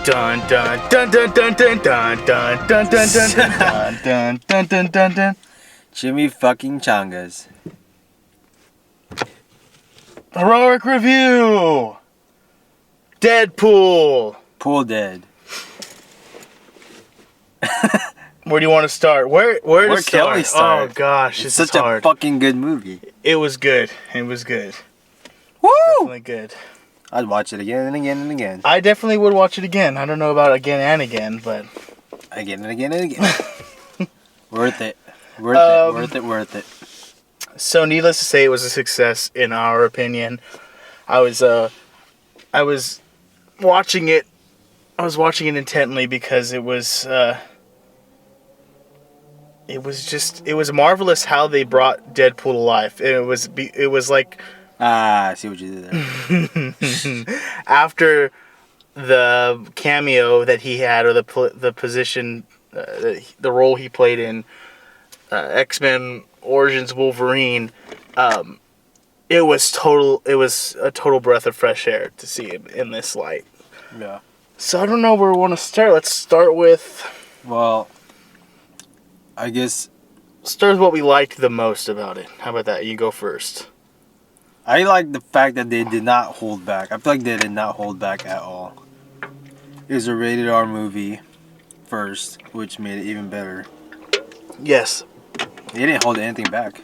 Dun dun dun dun dun dun dun dun dun dun dun dun dun dun dun dun. Jimmy fucking Changas. Heroic review. Deadpool. Pool dead. Where do you want to start? Where Where to can we start? Oh gosh, It's this such is hard. a fucking good movie. It was good. It was good. Woo! Definitely good. I'd watch it again and again and again. I definitely would watch it again. I don't know about again and again, but Again and again and again. Worth it. Worth it. So needless to say, it was a success in our opinion. I was watching it. I was watching it intently because it was marvelous how they brought Deadpool to life. It was like I see what you did there. after the cameo that he had, or the position, the role he played in X-Men Origins Wolverine, it was a total breath of fresh air to see him in this light. Yeah. So I don't know where we want to start. Let's start with I guess what we liked the most about it. How about that? You go first. I like the fact that they did not hold back. I feel like they did not hold back at all. It was a rated R movie first, which made it even better. Yes. They didn't hold anything back.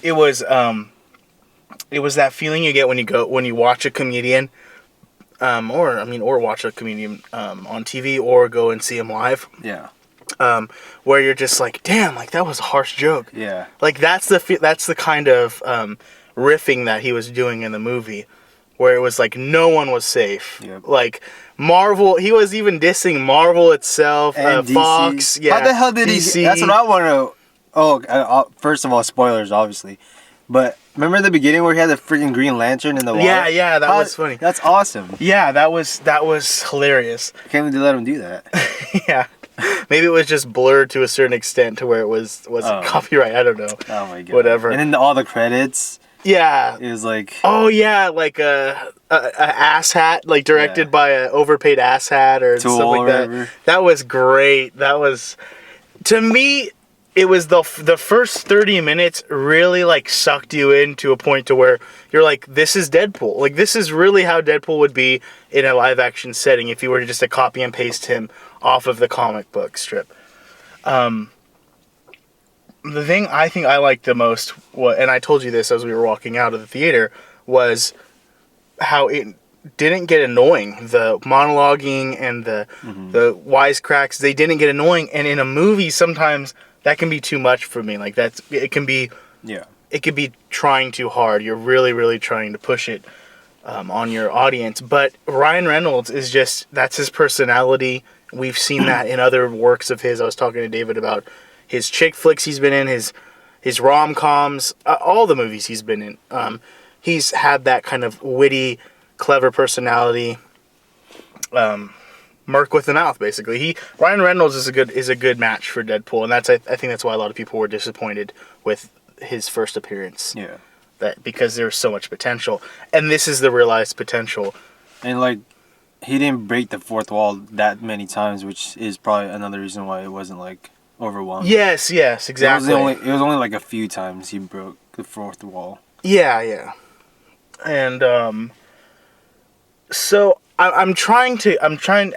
It was that feeling you get when you watch a comedian, or watch a comedian on TV, or go and see him live. Yeah. Where you're just like, damn, like that was a harsh joke. Yeah. Like that's the kind of riffing that he was doing in the movie, where it was like no one was safe. Yep. Like Marvel, he was even dissing Marvel itself, and Fox. DC. Yeah. How the hell did DC. he? That's what I want to. Oh, first of all, spoilers, obviously. But remember the beginning where he had the freaking Green Lantern in the water? Yeah, that was funny. That's awesome. Yeah, that was hilarious. I can't believe they let him do that. Yeah. Maybe it was just blurred to a certain extent to where it was copyright. I don't know. Oh my god. Whatever. And then all the credits. Yeah. It was like. Oh yeah, like a ass hat, like directed by an overpaid ass hat or Tool, something like that. whatever. That was great. That was, to me, it was the first 30 minutes really like sucked you in to a point to where you're like, this is Deadpool. Like this is really how Deadpool would be in a live action setting if you were to just to copy and paste him off of the comic book strip. The thing I think I liked the most, and I told you this as we were walking out of the theater, was how it didn't get annoying. The monologuing and the wisecracks, they didn't get annoying. And in a movie, sometimes that can be too much for me. Like it can be trying too hard. You're really, really trying to push it on your audience. But Ryan Reynolds that's his personality. We've seen that in other works of his. I was talking to David about his chick flicks he's been in, his rom-coms, all the movies he's been in. He's had that kind of witty, clever personality. Merc with the mouth, basically. Ryan Reynolds is a good match for Deadpool, and I think that's why a lot of people were disappointed with his first appearance. Yeah. Because there's so much potential, and this is the realized potential. And like, he didn't break the fourth wall that many times, which is probably another reason why it wasn't like overwhelming. Yes, exactly. It was only like a few times he broke the fourth wall. Yeah. And so I'm trying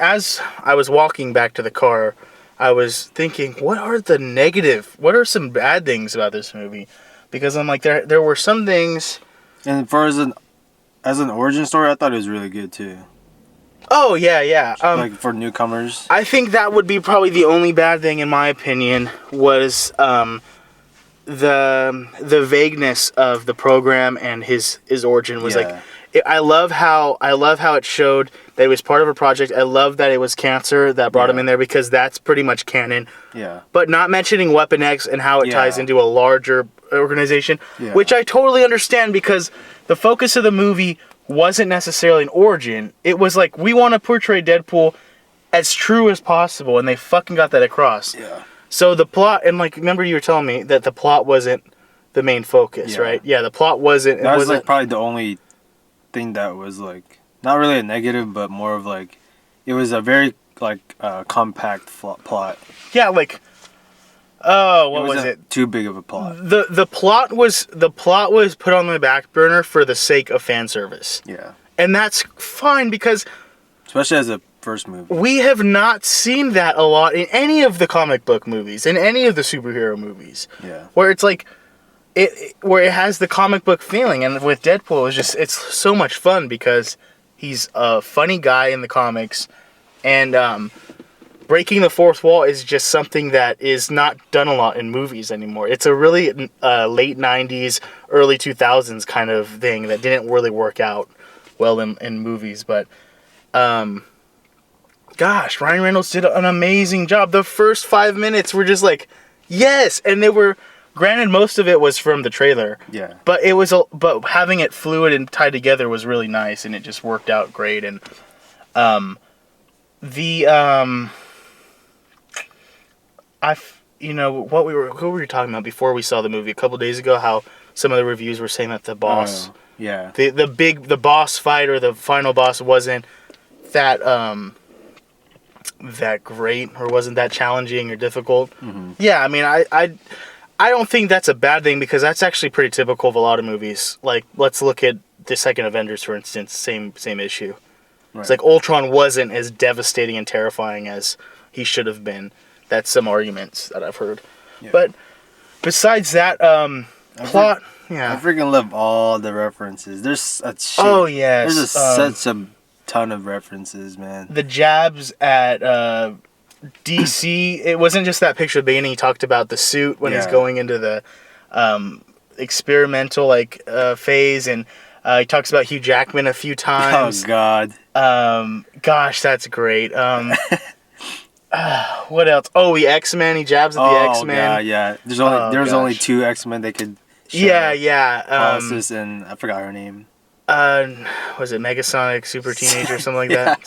as I was walking back to the car, I was thinking, what are some bad things about this movie? Because I'm like, there were some things. And as an origin story, I thought it was really good too. Oh yeah. Like for newcomers. I think that would be probably the only bad thing, in my opinion, was the vagueness of the program and his origin was like. I love how it showed that it was part of a project. I love that it was cancer that brought him in there, because that's pretty much canon. Yeah. But not mentioning Weapon X and how it ties into a larger organization, which I totally understand, because the focus of the movie wasn't necessarily an origin. It was like, we want to portray Deadpool as true as possible, and they fucking got that across. Yeah. So the plot, and like, remember you were telling me that the plot wasn't the main focus, right? Yeah, the plot wasn't. That was like probably the only thing that was like not really a negative, but more of like it was a very like compact plot. Yeah, like, oh, what was wasn't it? Too big of a plot. The plot was put on the back burner for the sake of fan service. Yeah. And that's fine because Especially as a first movie. we have not seen that a lot in any of the comic book movies, in any of the superhero movies. Yeah. Where it's like where it has the comic book feeling, and with Deadpool it's so much fun because he's a funny guy in the comics, and breaking the fourth wall is just something that is not done a lot in movies anymore. It's a really late 90s, early 2000s kind of thing that didn't really work out well in movies, but gosh, Ryan Reynolds did an amazing job. The first 5 minutes were just like, yes, and they were, granted, most of it was from the trailer. Yeah. But but having it fluid and tied together was really nice, and it just worked out great. And what were you talking about before we saw the movie a couple days ago? How some of the reviews were saying that the boss, yeah, the boss fight or the final boss wasn't that that great or wasn't that challenging or difficult. Mm-hmm. Yeah, I mean, I don't think that's a bad thing because that's actually pretty typical of a lot of movies. Like, let's look at the second Avengers, for instance. Same issue. Right. It's like Ultron wasn't as devastating and terrifying as he should have been. That's some arguments that I've heard. Yeah. But besides that, plot. Yeah, I freaking love all the references. There's a shit. Oh yes, there's such a ton of references, man. The jabs at DC. It wasn't just that picture at the beginning. He talked about the suit when he's going into the experimental phase, and he talks about Hugh Jackman a few times. Oh God. Gosh, that's great. What else? Oh, the X-Men. He jabs at the X-Men. Oh yeah. There's only two X-Men they could. Yeah. Colossus and I forgot her name. Was it Megasonic Super Teenager or something like that?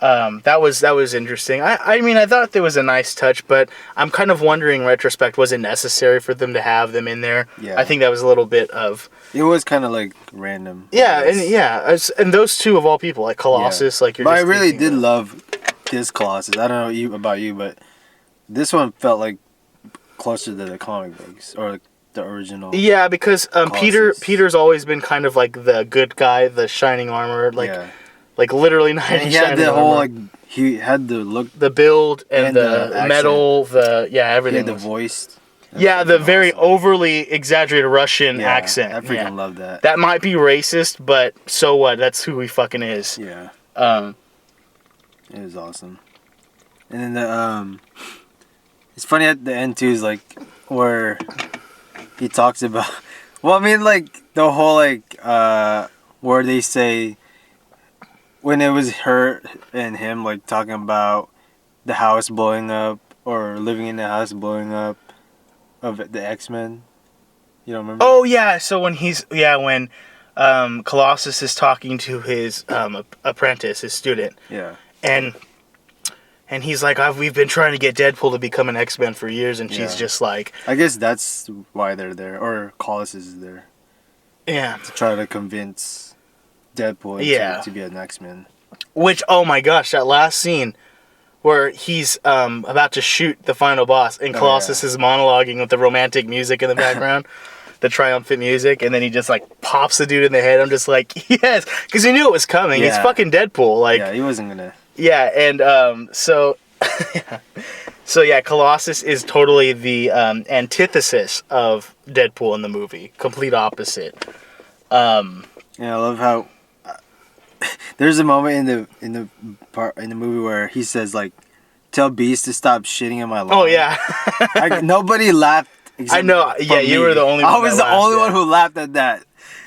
That was interesting. I mean, I thought there was a nice touch, but I'm kind of wondering, in retrospect, was it necessary for them to have them in there? Yeah. I think that was a little bit of. It was kind of like random. Yeah, and those two of all people, like Colossus, like you're. But I really did love this Colossus. I don't know about you, but this one felt like closer to the comic books or the original. Yeah, because Peter's always been kind of like the good guy, the shining armor, like literally not. And he had the whole he had the look, the build, and the metal, everything. He had the voice. Yeah, the very overly exaggerated Russian accent. I freaking love that. That might be racist, but so what? That's who he fucking is. Yeah. It was awesome. And then it's funny at the end too, is like where he talks about. Well, I mean, like the whole where they say when it was her and him talking about the house blowing up or living in the house blowing up of the X-Men. You don't remember? Oh yeah. So when when Colossus is talking to his apprentice, his student. Yeah. And he's like, we've been trying to get Deadpool to become an X-Men for years, and she's just like... I guess that's why they're there, or Colossus is there. Yeah. To try to convince Deadpool to be an X-Men. Which, oh my gosh, that last scene where he's about to shoot the final boss, and Colossus is monologuing with the romantic music in the background, the triumphant music, and then he just pops the dude in the head. I'm just like, yes, because he knew it was coming. It's fucking Deadpool. He wasn't gonna... Yeah, and so Colossus is totally the antithesis of Deadpool in the movie. Complete opposite. I love how there's a moment in the movie where he says tell Beast to stop shitting in my lawn. Oh yeah. Nobody laughed. I know. Yeah, you were the only one. I was the only one who laughed at that.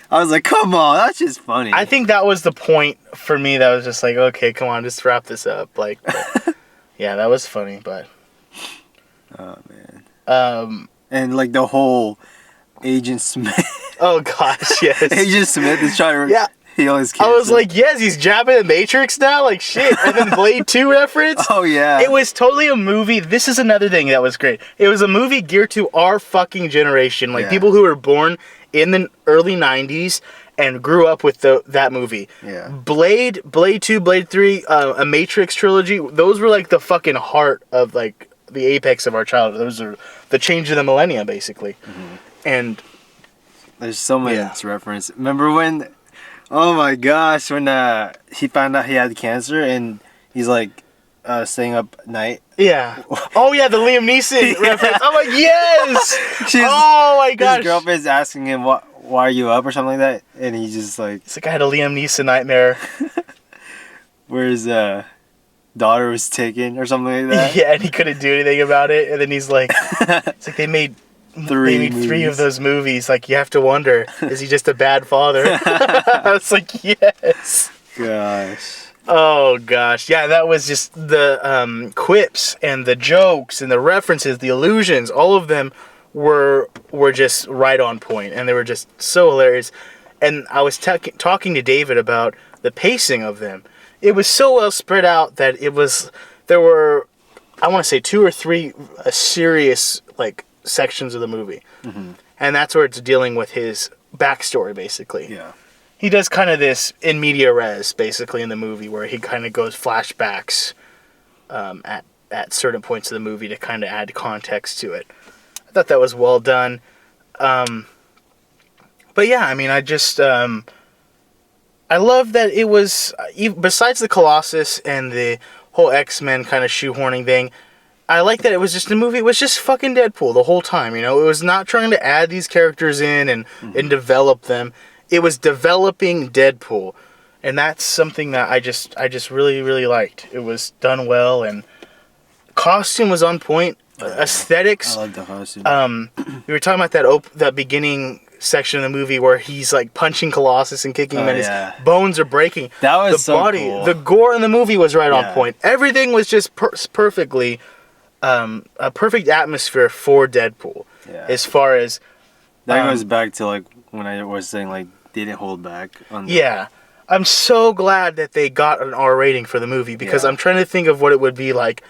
I was like, come on, that's just funny. I think that was the point for me. That was just like, okay, come on, just wrap this up. Yeah, that was funny, but. Oh man. And the whole Agent Smith. Oh gosh, yes. Agent Smith is trying to heal his kids. I was like, yes, he's jabbing the Matrix now, shit. And then Blade 2 reference. Oh yeah. It was totally a movie. This is another thing that was great. It was a movie geared to our fucking generation, people who were born in the early 90s and grew up with that movie. Yeah. Blade 2, Blade 3, a Matrix trilogy, those were like the fucking heart of like the apex of our childhood. Those are the change of the millennium, basically. Mm-hmm. And there's so many to reference. Remember when, oh my gosh, when he found out he had cancer and he's like staying up at night? Yeah. Oh yeah, the Liam Neeson reference. I'm like, yes! Oh my gosh. His girlfriend's asking him, why are you up or something like that? And he's just like... It's like I had a Liam Neeson nightmare. Where his daughter was taken or something like that. Yeah, and he couldn't do anything about it. And then he's like... It's like they made 3 of those movies. Like, you have to wonder, is he just a bad father? I was like, yes. Gosh. Oh gosh, yeah, that was just the quips and the jokes and the references, the allusions. All of them were just right on point, and they were just so hilarious. And I was talking to David about the pacing of them. It was so well spread out that there were, I want to say 2 or 3 serious like sections of the movie, mm-hmm. and that's where it's dealing with his backstory basically. Yeah. He does kind of this in media res, basically, in the movie, where he kind of goes flashbacks at certain points of the movie to kind of add context to it. I thought that was well done. But yeah, I mean, I love that it was, besides the Colossus and the whole X-Men kind of shoehorning thing, I like that it was just a movie. It was just fucking Deadpool the whole time, you know? It was not trying to add these characters in and develop them. It was developing Deadpool, and that's something that I just really, really liked. It was done well, and costume was on point. Aesthetics. I love the costume. We were talking about that beginning section of the movie where he's like punching Colossus and kicking him, and his bones are breaking. That was cool. The gore in the movie was right on point. Everything was just perfectly a perfect atmosphere for Deadpool. Yeah. As far as that goes back to like when I was saying like they didn't hold back on that. Yeah. I'm so glad that they got an R rating for the movie, because I'm trying to think of what it would be like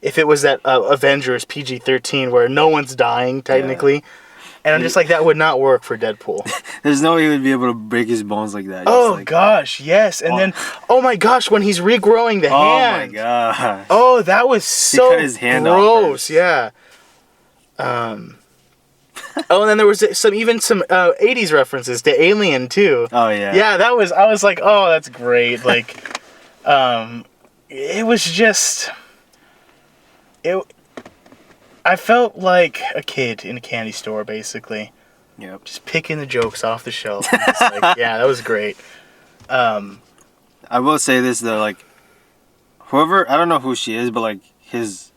if it was that Avengers PG-13 where no one's dying technically. Yeah. And I'm just like, that would not work for Deadpool. There's no way he would be able to break his bones like that. Gosh, yes. And then, oh my gosh, when he's regrowing the hand. Oh my gosh. Oh, that was so he cut his hand gross. Yeah. Oh, and then there was some 80s references to Alien too. Oh yeah. Yeah, I was like, oh, that's great. Like, it was just, I felt like a kid in a candy store, basically. Yep. Just picking the jokes off the shelf. Like, yeah, that was great. I will say this though, like, whoever, I don't know who she is, but like his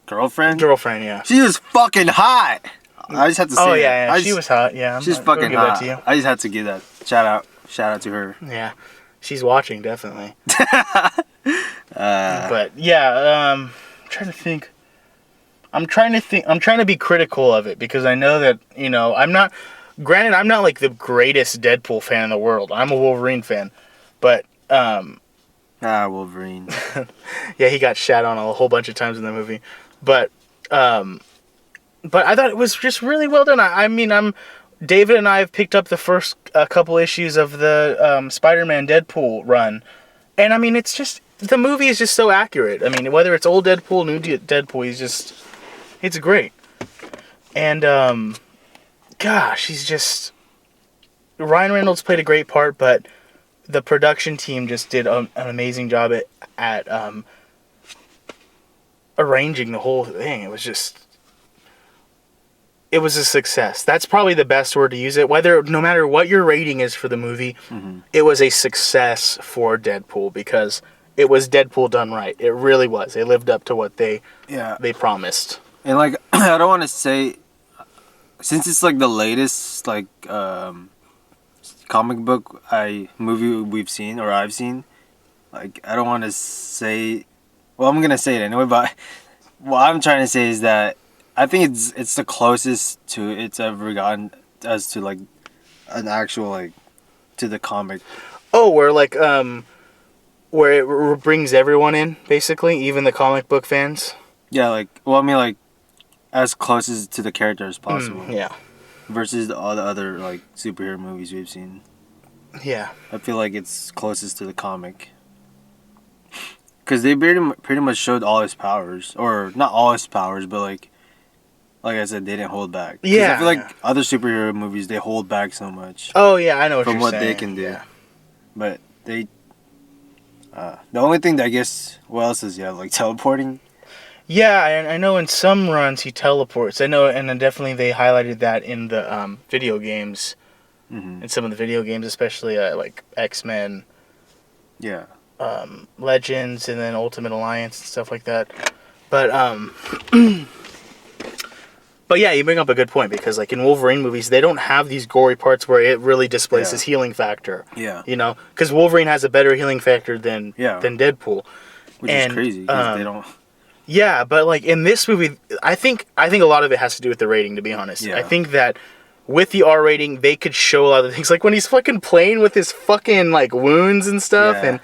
girlfriend. Yeah. She was fucking hot. I just had to say. Oh yeah, she was hot. Yeah, she's fucking hot. I just had to give that shout out to her. Yeah, she's watching definitely. But yeah, I'm trying to think. I'm trying to be critical of it, because I know that, you know, I'm not like the greatest Deadpool fan in the world. I'm a Wolverine fan, but Wolverine. Yeah, he got shat on a whole bunch of times in the movie, but I thought it was just really well done. I mean, David and I have picked up the first couple issues of the Spider-Man Deadpool run, and I mean, it's just, the movie is just so accurate. I mean, whether it's old Deadpool, new Deadpool, it's great. And gosh, Ryan Reynolds played a great part, but the production team just did an amazing job at arranging the whole thing. It was a success. That's probably the best word to use it. No matter what your rating is for the movie, It was a success for Deadpool, because it was Deadpool done right. It really was. They lived up to what they promised. And like, I don't want to say, since it's like the latest like comic book movie we've seen or I've seen, like, I don't want to say, well, I'm gonna say it anyway, but what I'm trying to say is that I think it's the closest to it's ever gotten as to like an actual like to the comic. Oh, where like where it brings everyone in, basically, even the comic book fans. Yeah, like, well, I mean, like, as close as to the character as possible. Yeah. Versus all the other like superhero movies we've seen. Yeah. I feel like it's closest to the comic. Because they pretty much showed all his powers. Or, not all his powers, but like I said, they didn't hold back. 'Cause Yeah. I feel like other superhero movies, they hold back so much Oh yeah, I know what from you're what saying. they can do. Yeah. But they... the only thing that I guess... What else is he have? Like teleporting? Yeah, I know in some runs he teleports. I know, and then definitely they highlighted that in the video games. Mm-hmm. In some of the video games, especially like X-Men, Yeah. Legends, and then Ultimate Alliance and stuff like that. But but yeah, you bring up a good point because like in Wolverine movies, they don't have these gory parts where it really displays his healing factor. Yeah. You know, because Wolverine has a better healing factor than Deadpool. Which is crazy because they don't... Yeah, but like in this movie, I think a lot of it has to do with the rating. To be honest, Yeah. I think that with the R rating, they could show a lot of things, like when he's fucking playing with his fucking like wounds and stuff, and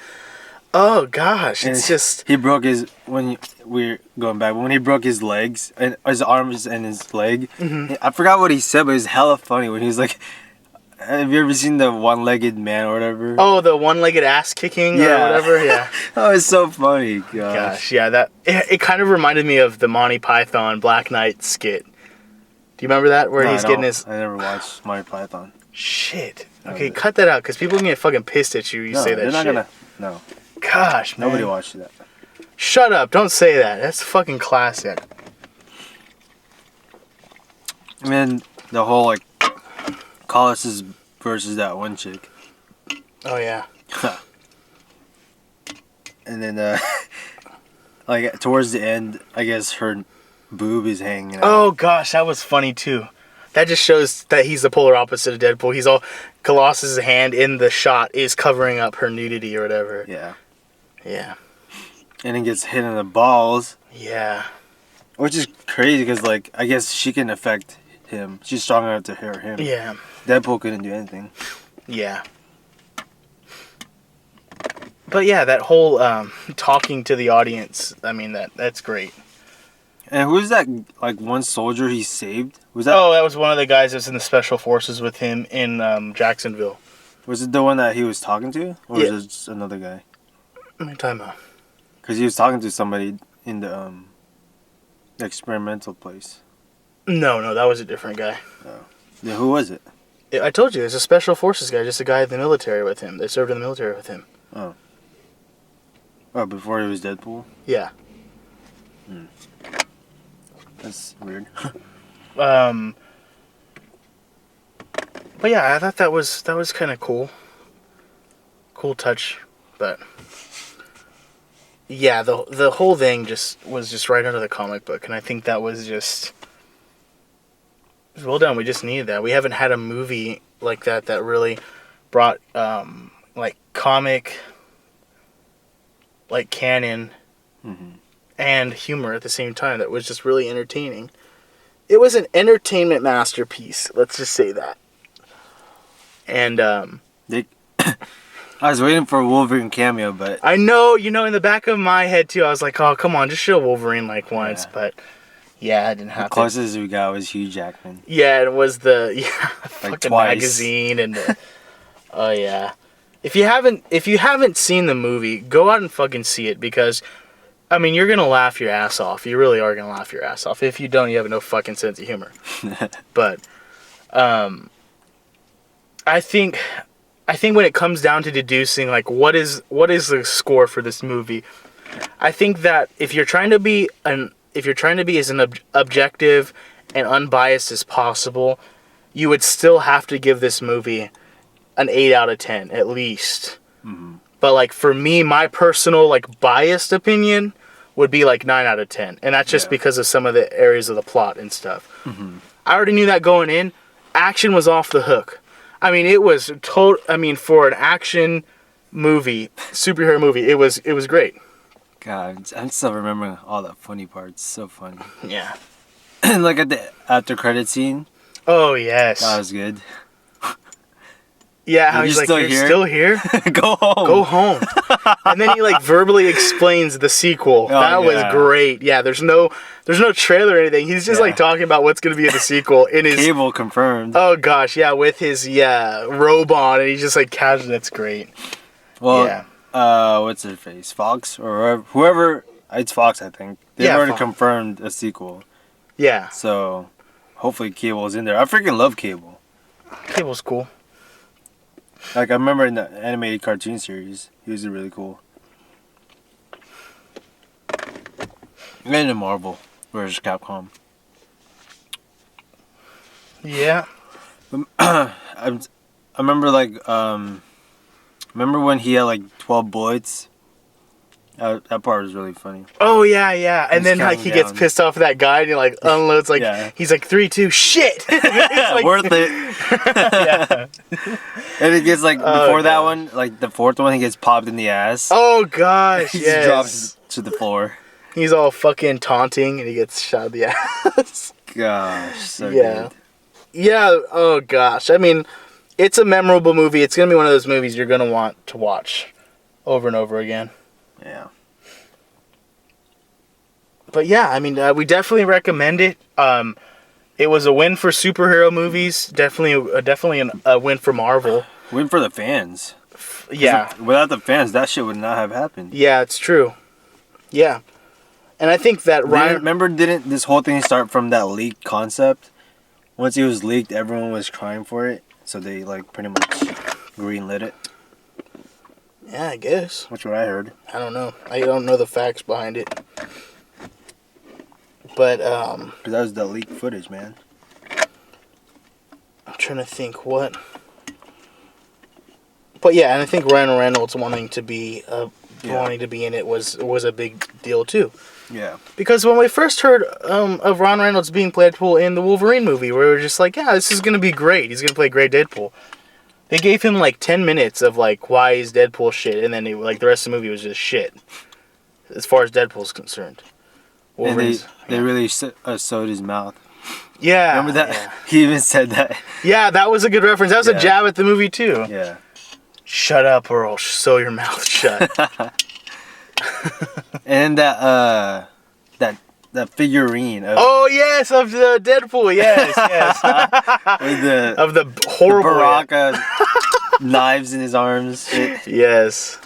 oh gosh, it's just he broke his we're going back when he broke his legs and his arms and his leg. Mm-hmm. I forgot what he said, but it was hella funny when he was like, "Have you ever seen the one-legged man or whatever?" Oh, the one-legged ass kicking or whatever. Yeah. Oh, it's so funny. Gosh, yeah, that it kind of reminded me of the Monty Python Black Knight skit. Do you remember that where he's getting his? I never watched Monty Python. Shit. Okay, cut that out because people can get fucking pissed at you. You say that they're not shit. gonna. No. Gosh, man. Nobody watched that. Shut up! Don't say that. That's fucking classic. And then the whole like Colossus versus that one chick. Oh yeah. And then like towards the end, I guess her boob is hanging out. Oh gosh, that was funny too. That just shows that he's the polar opposite of Deadpool. He's all Colossus' hand in the shot is covering up her nudity or whatever. Yeah. Yeah. And then gets hit in the balls. Yeah. Which is crazy because, like, I guess she can affect him. She's strong enough to hurt him. Yeah. Deadpool couldn't do anything. Yeah. But yeah, that whole talking to the audience, I mean, that's great. And who was that, like, one soldier he saved? Was that? Oh, that was one of the guys that was in the special forces with him in Jacksonville. Was it the one that he was talking to? Or was it just another guy? What are you talking about? Because he was talking to somebody in the experimental place. No, that was a different guy. Oh. Yeah, who was it? I told you, there's a special forces guy, just a guy in the military with him. They served in the military with him. Oh. Oh, before he was Deadpool? Yeah. That's weird. But yeah, I thought that was kind of cool. Cool touch, but yeah, the whole thing was just right out of the comic book, and I think that was just well done. We just needed that. We haven't had a movie like that really brought like comic, like canon, and humor at the same time. That was just really entertaining. It was an entertainment masterpiece. Let's just say that. And I was waiting for a Wolverine cameo, but I know, in the back of my head too, I was like, oh, come on, just show Wolverine like once. But yeah, it didn't happen. The closest we got was Hugh Jackman. Yeah, it was the like fucking twice. magazine and oh yeah. If you haven't seen the movie, go out and fucking see it because I mean, you're gonna laugh your ass off. You really are gonna laugh your ass off. If you don't, you have no fucking sense of humor. But I think when it comes down to deducing like what is the score for this movie, I think that if you're trying to be as objective and unbiased as possible, you would still have to give this movie an 8 out of 10 at least. Mm-hmm. But like for me, my personal like biased opinion would be like 9 out of 10, and that's just because of some of the areas of the plot and stuff. Mm-hmm. I already knew that going in. Action was off the hook. I mean, it was for an action movie, superhero movie, it was great. God, I'm still remembering all the funny parts. So funny. Yeah. And like at the after credit scene. Oh yes. That was good. Yeah, how You're he's like, still you're here? still here? Go home. Go home. And then he like verbally explains the sequel. That was yeah. great. Yeah, there's no trailer or anything. He's just like talking about what's gonna be in the sequel in his Cable confirmed. Oh gosh, yeah, with his robe on, and he's just like casual. That's great. Well, Yeah. what's her face? Fox or whoever? It's Fox, I think. They've Yeah, already Fox. confirmed a sequel. Yeah. So hopefully Cable's in there. I freaking love Cable. Cable's cool. Like I remember in the animated cartoon series, he was really cool. And in Marvel versus Capcom. Yeah. I remember remember when he had like 12 bullets? That part was really funny. Oh yeah, yeah. And He's then like counting he gets down. pissed off at that guy and he like unloads like Yeah. he's like 3, 2, shit. It's like, Worth it. yeah. And it gets like Oh, before that gosh. one, like the fourth one, he gets popped in the ass. Oh gosh, He yes. just drops to the floor. He's all fucking taunting and he gets shot in the ass. Gosh, so Yeah. good. Yeah, oh gosh. I mean, it's a memorable movie. It's going to be one of those movies you're going to want to watch over and over again. Yeah. But yeah, I mean, we definitely recommend it. It was a win for superhero movies. Definitely a win for Marvel. Win for the fans. Yeah. Without the fans, that shit would not have happened. Yeah, it's true. Yeah. And I think that Ryan... Remember, didn't this whole thing start from that leaked concept? Once it was leaked, everyone was crying for it. So they, like, pretty much greenlit it. Yeah, I guess. That's what I heard. I don't know. I don't know the facts behind it. But, Because that was the leaked footage, man. I'm trying to think what... But yeah, and I think Ryan Reynolds wanting to be in it was a big deal too. Yeah. Because when we first heard of Ron Reynolds being Deadpool in the Wolverine movie, we were just like, yeah, this is gonna be great. He's gonna play great Deadpool. They gave him like 10 minutes of like why he's Deadpool shit, and then the rest of the movie was just shit, as far as Deadpool's concerned. And they yeah. really sewed his mouth. Yeah. Remember that? Yeah. He even said that. Yeah, that was a good reference. That was Yeah. a jab at the movie too. Yeah. Shut up, or I'll sew your mouth shut. And that figurine of, Oh yes, of the Deadpool. Yes, yes. with Of the horrible. Baraka knives in his arms. Shit. Yes.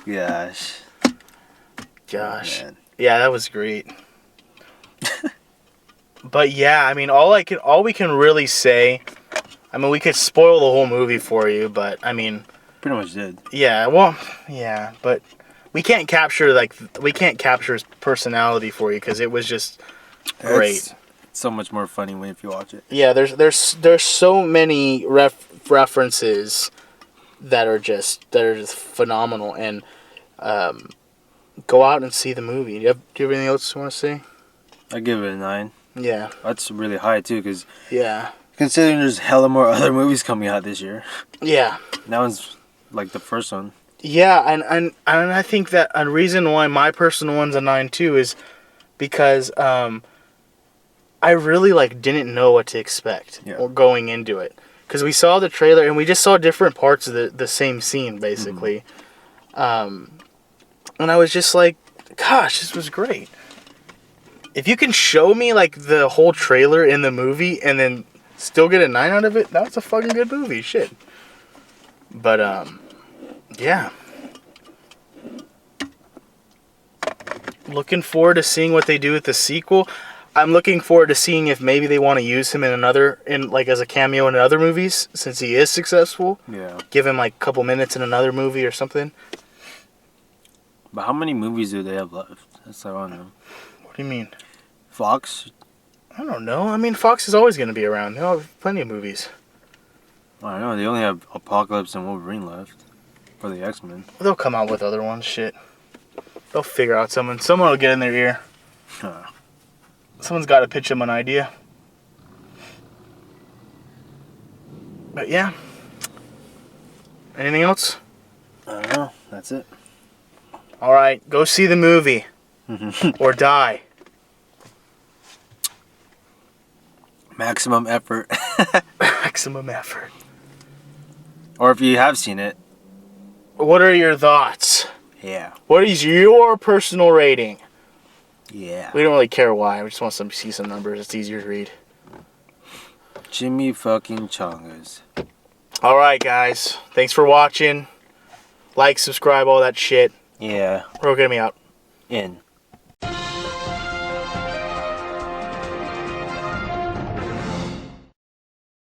Gosh. Man. Yeah, that was great. But yeah, I mean, all we can really say, I mean, we could spoil the whole movie for you, but I mean, Pretty much did. yeah, well, yeah, but we can't capture his personality for you because it was just great. It's so much more funny if you watch it. Yeah, there's so many references that are just phenomenal, and go out and see the movie. Do you have anything else you want to say? I give it a 9. Yeah. That's really high too, because Yeah. considering there's hella more other movies coming out this year. Yeah. That one's like the first one. Yeah, and I think that a reason why my personal one's a 9 too is because I really didn't know what to expect or going into it, because we saw the trailer and we just saw different parts of the same scene basically, and I was just like, gosh, this was great. If you can show me the whole trailer in the movie and then still get a 9 out of it, that's a fucking good movie. Shit. But yeah. Looking forward to seeing what they do with the sequel. I'm looking forward to seeing if maybe they want to use him as a cameo in other movies, since he is successful. Yeah. Give him a couple minutes in another movie or something. But how many movies do they have left? That's what I want to know. What do you mean? Fox? I don't know. I mean, Fox is always going to be around. They'll have plenty of movies. I don't know. They only have Apocalypse and Wolverine left for the X-Men. They'll come out with other ones. Shit. They'll figure out someone. Someone will get in their ear. Huh. Someone's got to pitch them an idea. But yeah. Anything else? I don't know. That's it. All right. Go see the movie. Or die. Maximum effort. Maximum effort. Or if you have seen it. What are your thoughts? Yeah. What is your personal rating? Yeah. We don't really care why. We just want to see some numbers. It's easier to read. Jimmy fucking Chongas. All right, guys. Thanks for watching. Like, subscribe, all that shit. Yeah. Bro, get me out. In.